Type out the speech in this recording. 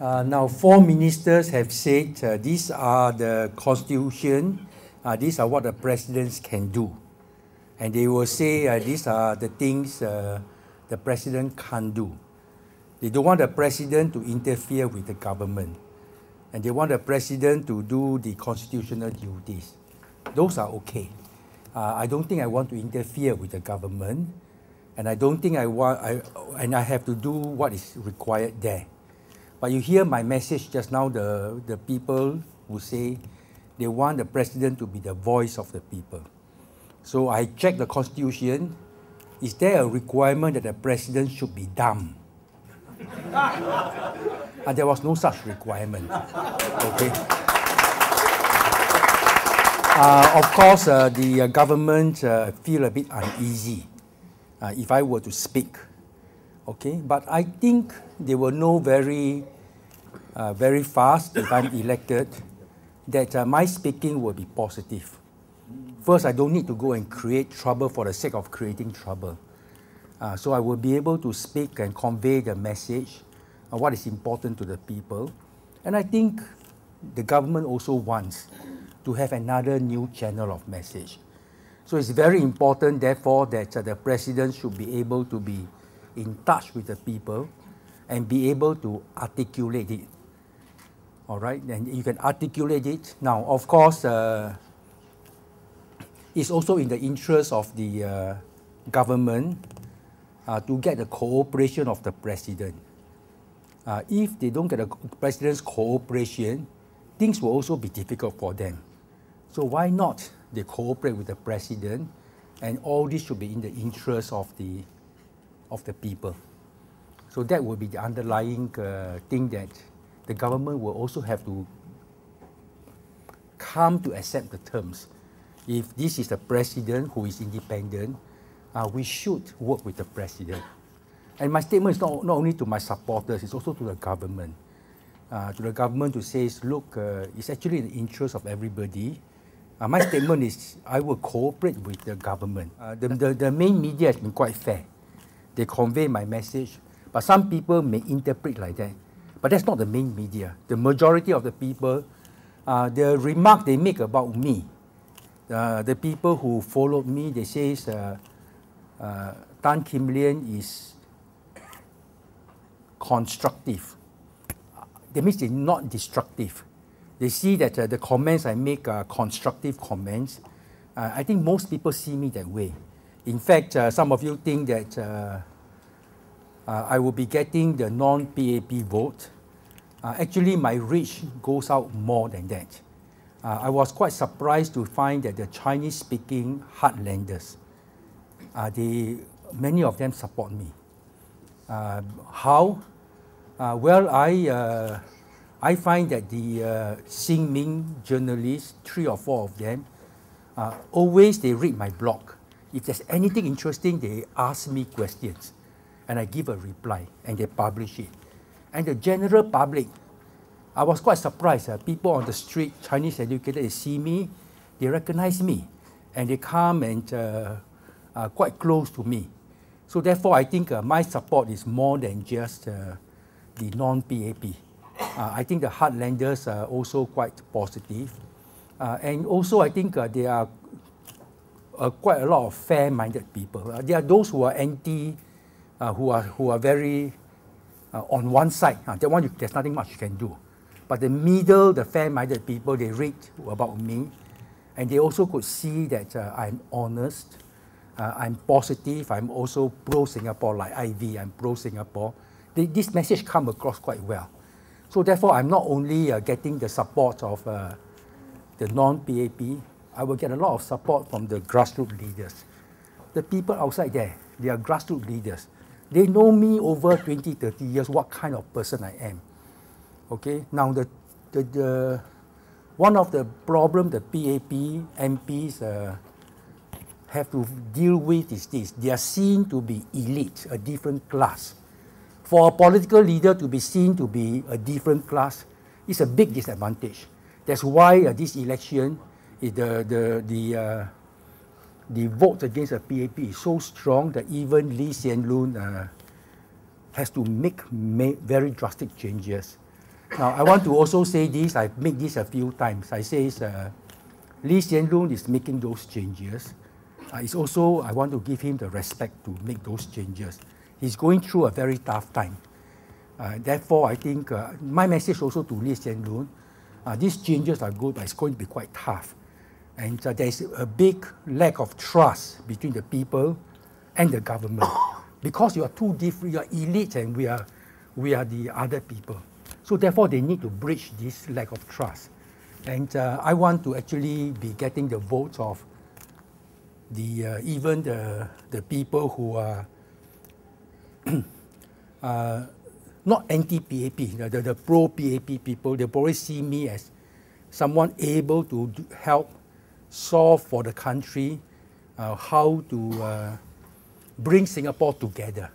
Now, 4 ministers have said these are the constitution, these are what the presidents can do. And they will say these are the things the president can't do. They don't want the president to interfere with the government. And they want the president to do the constitutional duties. Those are okay. I don't think I want to interfere with the government. And I don't think I have to do what is required there. But you hear my message just now, the people who say they want the president to be the voice of the people. So I checked the constitution. Is there a requirement that the president should be dumb? And there was no such requirement. Okay. Of course, the government feel a bit uneasy if I were to speak. Okay, but I think they will know very fast if I'm elected that my speaking will be positive. First, I don't need to go and create trouble for the sake of creating trouble. So I will be able to speak and convey the message of what is important to the people. And I think the government also wants to have another new channel of message. So it's very important, therefore, that the president should be able to be in touch with the people and be able to articulate it. All right, and you can articulate it. Now, of course, it's also in the interest of the government to get the cooperation of the president. If they don't get the president's cooperation, things will also be difficult for them. So why not they cooperate with the president, and all this should be in the interest of the people. So that will be the underlying thing that the government will also have to come to accept the terms. If this is the president who is independent, we should work with the president. And my statement is not only to my supporters, it's also to the government. To the government to say, look, it's actually in the interest of everybody. My statement is, I will cooperate with the government. The main media has been quite fair. They convey my message, but some people may interpret like that. But that's not the main media. The majority of the people, the remark they make about me, the people who followed me, they say Kin Lian is constructive. That means they're not destructive. They see that the comments I make are constructive comments. I think most people see me that way. In fact, some of you think that I will be getting the non-PAP vote. Actually, my reach goes out more than that. I was quite surprised to find that the Chinese-speaking heartlanders, many of them support me. How? Well, I find that the Xinmin journalists, 3 or 4 of them, always they read my blog. If there's anything interesting, they ask me questions, and I give a reply, and they publish it. And the general public, I was quite surprised. People on the street, Chinese educated, they see me, they recognize me, and they come and quite close to me. So therefore, I think my support is more than just the non-PAP. I think the heartlanders are also quite positive. And also, I think there are quite a lot of fair-minded people. There are those who are anti, who are very on one side. That one, there's nothing much you can do. But the middle, the fair-minded people, they read about me, and they also could see that I'm honest, I'm positive, I'm also pro-Singapore, like Ivy, I'm pro-Singapore. This message comes across quite well. So therefore, I'm not only getting the support of the non-PAP, I will get a lot of support from the grassroots leaders. The people outside there, they are grassroots leaders. They know me over 20, 30 years, what kind of person I am. Okay, now one of the problems the PAP MPs have to deal with is this. They are seen to be elite, a different class. For a political leader to be seen to be a different class is a big disadvantage. That's why this election, the vote against the PAP is so strong that even Lee Hsien Loong has to make very drastic changes. Now, I want to also say this, I've made this a few times. I say Lee Hsien Loong is making those changes. It's also, I want to give him the respect to make those changes. He's going through a very tough time. Therefore, I think my message also to Lee Hsien Loong, these changes are good, but it's going to be quite tough. And there's a big lack of trust between the people and the government. Because you are too different, you are elite and we are the other people. So therefore, they need to bridge this lack of trust. And I want to actually be getting the votes of even the people who are not anti-PAP, the pro-PAP people. They probably see me as someone able to help solve for the country how to bring Singapore together.